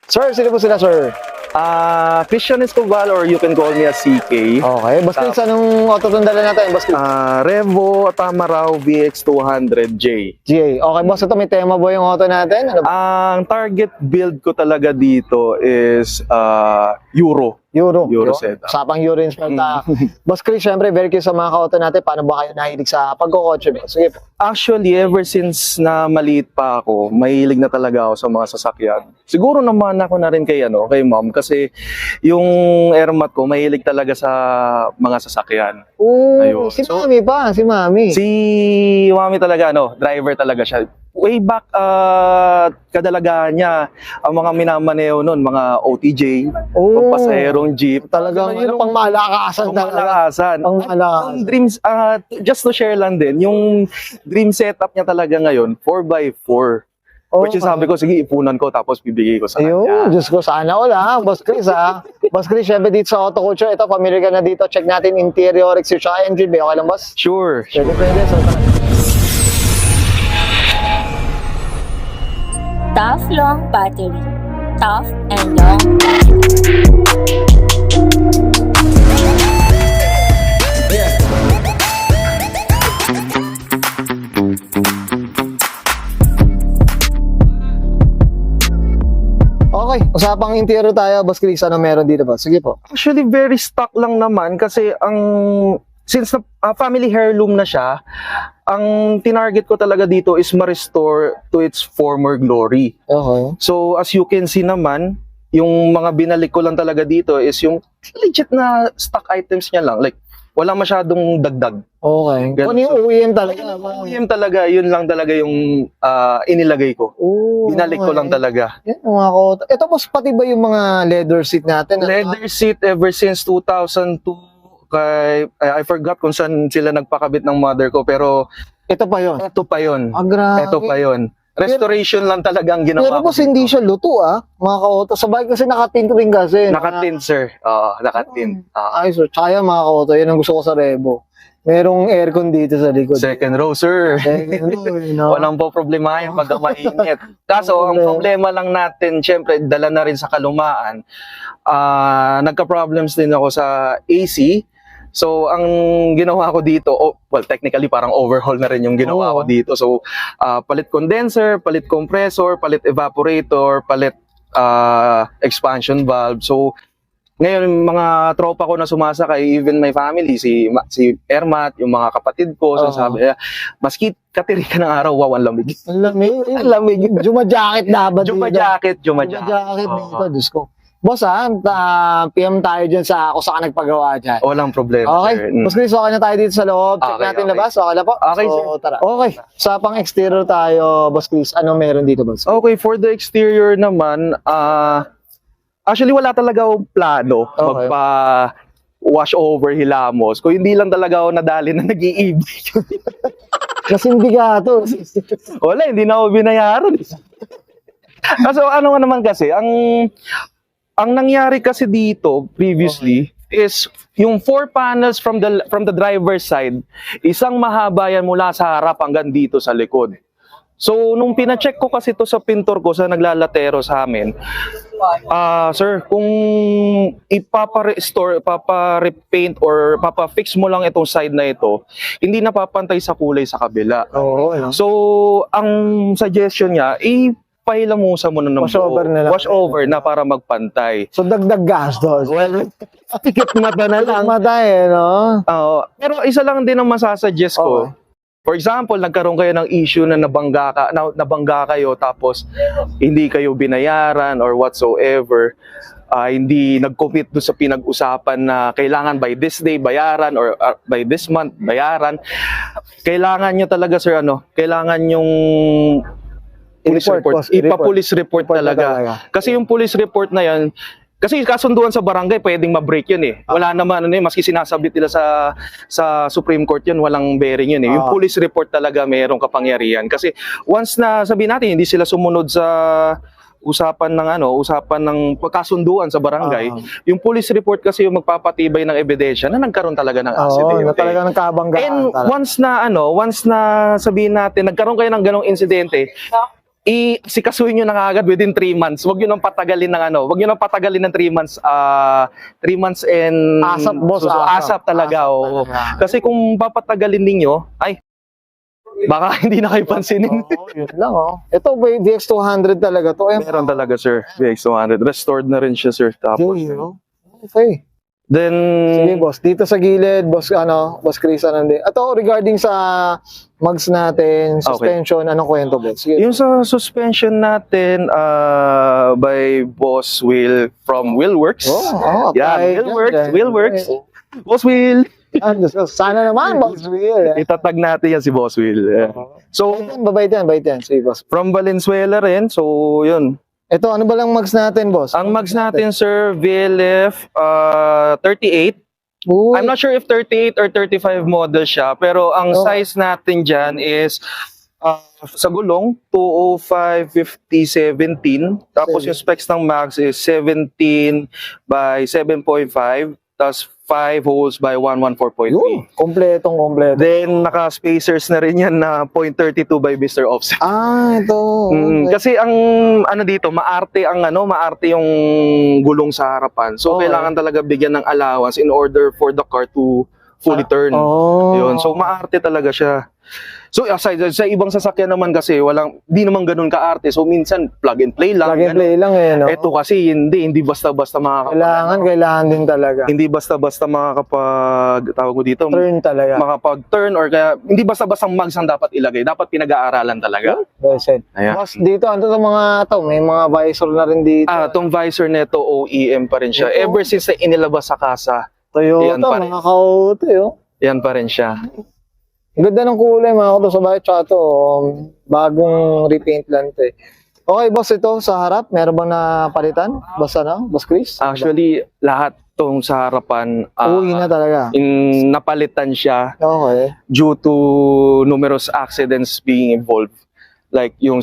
Sir, sino po sila, sir? Christian Escobar, or you can call me as CK. Okay, Boss, anong auto itong dala natin, Boss? Revo Tamaraw VX200J. GA. Okay, Boss, ito may tema ba yung auto natin? Ano ba? Ang target build ko talaga dito is Euro. Euro. setup. Usapang Euro install ta. Boss Chris, syempre, very curious sa mga ka-auto natin. Paano ba kayo nahilig sa pagkokotse? Sige po. Actually, ever since na maliit pa ako, mahilig na talaga ako sa mga sasakyan. Siguro naman ako na rin kay ma'am, kasi yung airmat ko mahilig talaga sa mga sasakyan. Ayun. Si So, Mami pa, si Mami. Si Mami talaga, driver talaga siya. Way back, kadalagaan niya, ang mga minamaneho nun, mga OTJ, pampasaherong jeep. Talagang pang malakasan talaga. Pangmalakasan. Pang At malakasan. yung dreams, just to share lang din, yung dream setup niya talaga ngayon, 4x4. Which is sabi ko, sige, ipunan ko tapos bibigay ko sa Ayun, kanya. Diyos ko, sana all Boss Chris Boss Chris, syempre dito sa Auto Culture, ito, familiar ka na dito. Check natin interior, exterior, tsaka engine bay. Okay lang, boss? Sure. Pwede. So, Tough long battery. Tough and long battery. okay, usapang interior tayo, Boss Chris. Ano meron dito, boss? Sige po. Actually, very stock lang naman kasi since family heirloom na siya, ang tinarget ko talaga dito is ma-restore to its former glory. Okay. So, as you can see naman, yung mga binalik ko lang talaga dito is yung legit na stock items niya lang. Like, wala masyadong dagdag. Okay. Ganun. Kung yung OEM talaga. OEM talaga, yun lang talaga yung inilagay ko. Binalik ko lang talaga. Yan, mga auto. Ito, boss, pati ba yung mga leather seat natin? Leather seat ever since 2002. I forgot kung saan sila nagpakabit ng mother ko, pero Ito pa yun. ito pa yun. Grabe. Ito pa yun. Restoration lang talagang Pero ginawa ko. boss, hindi siya luto, mga ka-auto. Sabay kasi nakatint rin kasi. Nakatin, sir. Oo, nakatin. Ay, sir. Tsaka yan, mga ka-auto. Yan ang gusto ko sa Revo. Merong aircon dito sa likod. Second row, sir. Walang po problema yung pagka mainit. Kaso, ang problema lang natin, syempre, dala na rin sa kalumaan. Nagka-problems din ako sa AC. So, ang ginawa ko dito, technically parang overhaul na rin yung ginawa ko dito. So, palit condenser, palit compressor, palit evaporator, palit expansion valve. So, ngayon, mga tropa ko na sumasakay, even my family, si Ermat, yung mga kapatid ko, so sabi, maski katiri ka ng araw, wow, ang lamig. Ang lamig. Ang lamig. Juma jacket dapat Juma jacket. Juma jacket dito, Diyos ko. Boss, PM tayo dyan sa ako saan nagpagawa dyan. Walang problema, Okay. sir. Boss Chris, okay na tayo dito sa loob. Check Okay, natin okay. labas. Okay na po? Okay, so, sir. Tara. Okay. Sa pang exterior tayo, Boss Chris. Ano meron dito, Boss? Okay, for the exterior naman, actually wala talaga akong plano Okay. wash over hilamos. Kung hindi lang talaga ako nadali na nag-i-ibig. Kasi hindi ka to. Wala, hindi na ako binayaran. Kaso ano nga naman kasi, ang nangyari kasi dito previously is yung 4 panels from the driver's side, isang mahaba yan mula sa harap hanggang dito sa likod. So, nung pina-check ko kasi to sa pintor ko, sa naglalatero sa amin, sir, kung ipapa-restore, papa-repaint, or papa-fix mo lang itong side na ito, hindi napapantay sa kulay sa kabila. Oo, So, ang suggestion niya, pahilamusan mo na ng Wash over na lang. Wash over na para magpantay. So, dagdag gastos. Well, tiket mata na lang. Matay, no? Pero isa lang din ang masasuggest ko. For example, nagkaroon kayo ng issue na nabangga kayo tapos hindi kayo binayaran or whatsoever. Hindi nag-commit doon sa pinag-usapan na kailangan by this day bayaran or by this month bayaran. Kailangan nyo talaga, sir, kailangan yung police report. Ipa-police report talaga. Kasi yung police report na yan, kasi kasunduan sa barangay, pwedeng ma-break yun eh. Wala naman, maski sinasabit nila sa Supreme Court yun, walang bearing yun eh. Yung police report talaga mayroong kapangyarihan. Kasi once na, sabihin natin, hindi sila sumunod sa usapan ng pagkasunduan sa barangay, yung police report kasi yung magpapatibay ng ebidensya na nagkaroon talaga ng aksidente. Na talaga nagkabanggaan. And once na sabihin natin, nagkaroon kayo ng ganong insidente, Sikasuhin nyo na agad within 3 months. Huwag nyo nang patagalin ng ano. Huwag nyo nang patagalin ng 3 months. 3 months and... Asap, boss, Asap talaga, Asap oo. talaga. Kasi kung papatagalin ninyo, ay, baka hindi na kayo pansinin. Oo, yun lang, oh. Ito, VX200 talaga to. Meron talaga, sir. VX200. Restored na rin siya, sir. Tapos, Okay. then, Sige, boss. Dito sa gilid, boss, boss Chris, din. Ito, regarding sa mugs natin, suspension, anong kwento, boss? Sige. yung sa suspension natin by Boss Will from Willworks. apply Yan, dyan. Willworks. Boss Will. Yan, sana naman, boss Will. Itatag natin yan si Boss Will. Yeah. So, Babait yan. Sige, boss. from Valenzuela rin. So, yun. Ito, ano ba lang mugs natin, boss? Ang mags natin, sir, VLF 38. Uy, I'm not sure if 38 or 35 model siya, pero ang Oh. size natin dyan is sa gulong, 205, 50, 17. Tapos yung specs ng mags is 17 by 7.5, tapos 5 holes by 114.3. yun. Kompleto. Then, naka-spacers na rin yan na 0.32 by Mr. Offset. Ito. Okay. Kasi ang ano dito, maarte yung gulong sa harapan. So Okay. kailangan talaga bigyan ng allowance in order for the car to fully turn. Yun. So maarte talaga siya. So aside sa ibang sasakyan naman kasi di naman ganun kaarte. So minsan plug and play lang. Plug and play lang no? Ito kasi hindi basta-basta Kailangan din talaga. hindi basta-basta makakapag tawag mo dito, Turn talaga. makapag-turn or kaya hindi basta-basta mags ang dapat ilagay. Dapat pinag-aaralan talaga. Well said. Ayan. Boss, dito, may mga visor na rin dito. Tong visor neto OEM pa rin siya. Oo. Ever since na inilabas sa kasa, yan Toyota, pa rin. mga ka-auto, yan pa rin siya. Ang ganda ng kulay, mga auto sa bahay, tsaka to, bagong repaint lang to eh. Okay, boss, ito sa harap, meron bang napalitan? Boss Chris? Actually, lahat tong sa harapan, Uwi na talaga. napalitan siya Okay. due to numerous accidents being involved. Like yung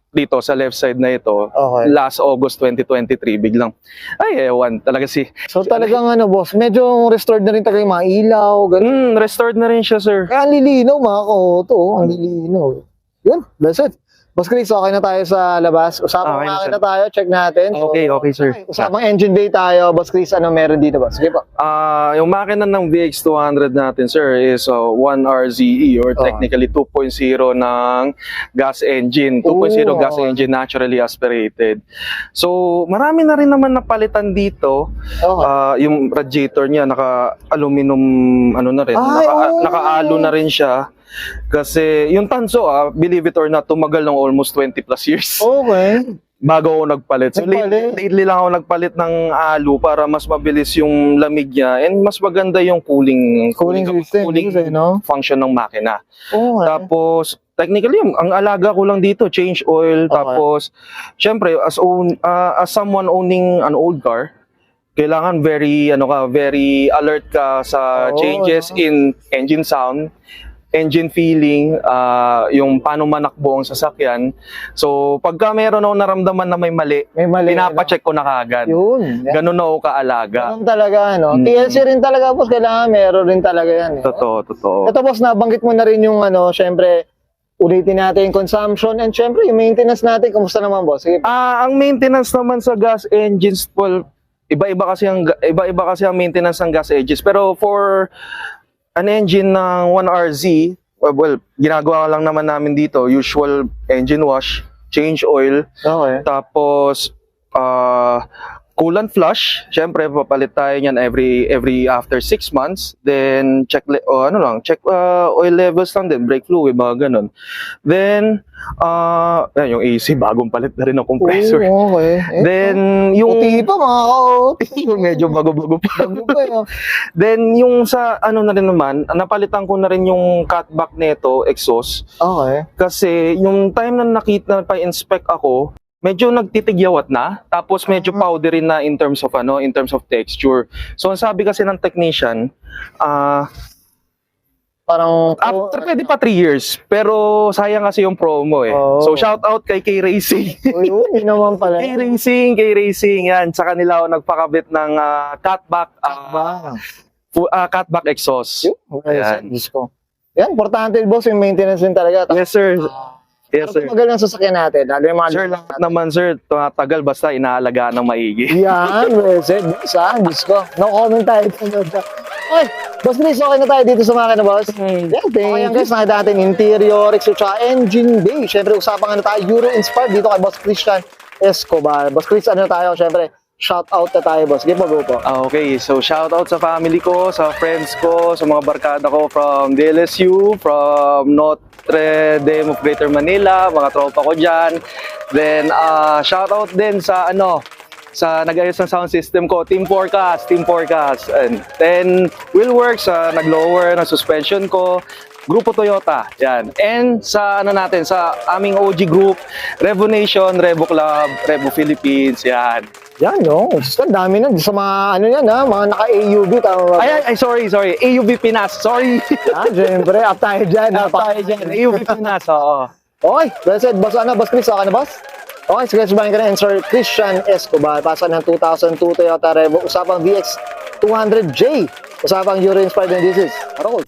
dito sa left side na ito, Okay. last August 2023, biglang, ewan, talaga So talagang boss, medyo restored na rin talaga yung mga ilaw, ganun. restored na rin siya, sir. Kaya ang lilinaw, mga ka-auto, ang lilinaw. Yun, that's it. Boss Chris, okay na tayo sa labas. Usapang Okay na, makina sir. tayo, check natin. Okay, sir. Usapang engine bay tayo. Boss Chris, ano meron dito ba? Sige po. Yung makina ng VX200 natin, sir, is 1RZE or technically 2.0 ng gas engine. 2.0 gas okay. engine, naturally aspirated. So, marami na rin naman napalitan dito. Okay. Yung radiator niya, naka-aluminum, na rin. Ay, oo. Naka-alo na rin siya. Kasi yung Tanso, believe it or not, tumagal ng almost 20 plus years Okay. bago ako nagpalit. So lately lang ako nagpalit ng alo para mas mabilis yung lamig niya and mas maganda yung cooling System, no? function ng makina. Okay. Tapos technically, ang alaga ko lang dito, change oil. Okay. Tapos syempre as someone owning an old car, kailangan very alert ka sa changes in engine sound, engine feeling, yung paano manakbo ang sasakyan. So, pagka meron ako naramdaman na may mali, pinapacheck ko na kaagad. Yun. Ganun na ako kaalaga. Ganun talaga, TLC rin talaga, boss. Kailangan meron rin talaga yan. Totoo. Ito, boss, nabanggit mo na rin yung syempre, ulitin natin yung consumption and syempre, yung maintenance natin. Kumusta naman, boss? Sige. Ang maintenance naman sa gas engines, well, iba-iba kasi ang maintenance ng gas engines. Pero for an engine ng 1RZ, well, ginagawa lang naman namin dito, usual engine wash, change oil, Okay. tapos coolant flush. Syempre, papalit tayo niyan every after 6 months. Then, check oil levels lang din, brake fluid, mga ganun. Then, yung AC, bagong palit na rin ng compressor. Okay. Then, yung... Puti pa, mga ka-auto. medyo bago-bago pa. Bago. Then, yung sa na rin naman, napalitan ko na rin yung cutback nito, exhaust. Okay. Kasi yung time na pa-inspect ako, medyo nagtitigyawat na, tapos medyo powdery na in terms of texture. So, ang sabi kasi ng technician, Parang... pwede pa 3 years, pero sayang kasi yung promo eh. Oh. So, shout out kay K-Racing. Yun naman pala. K-Racing, yan. Tsaka nila ako nagpakabit ng cutback exhaust. Yan, importante, boss, yung maintenance din talaga. Yes, sir. Yes, sir. Magaling ang sasakyan natin. Lalo yung mga... Sir, lahat naman, sir, tagal basta inaalagaan ng maigi. Yan, well said. Saan? Diyos ko. No comment tayo. Oy, boss please, okay na tayo dito sa makina, boss. Yeah, okay yan guys, nakita natin interior, extra engine bay. Siyempre, usapan nga na tayo, Euro-inspired dito kay Boss Christian Escobar. Boss Chris, ano tayo? Siyempre, shout out na tayo, boss. Give mo go po. Okay, so shout out sa family ko, sa friends ko, sa mga barkada ko from DLSU, from Notre Dame of Greater Manila, mga tropa ko dyan. Then, shout out din sa sa nag-ayos ng sound system ko, Team Forecast. And then, Wheelworks, nag-lower ng suspension ko, Grupo Toyota, yan. And sa sa aming OG group, Revo Nation, Revo Club, Revo Philippines, yan. Yan, no? Gusto, dami na. Sa mga, mga naka-AUV, tama ba? Ay, sorry. AUV Pinas, sorry. Siyempre, up tayo dyan. AUV Pinas, oo. Okay, that's it. Boss, Boss Chris, okay na, boss? Okay, sige, subahin ka na. And Sir Christian Escobar, pasa ng 2002 Toyota Revo, usapang VX 200J, usapang Euro-inspired, and this is Roll.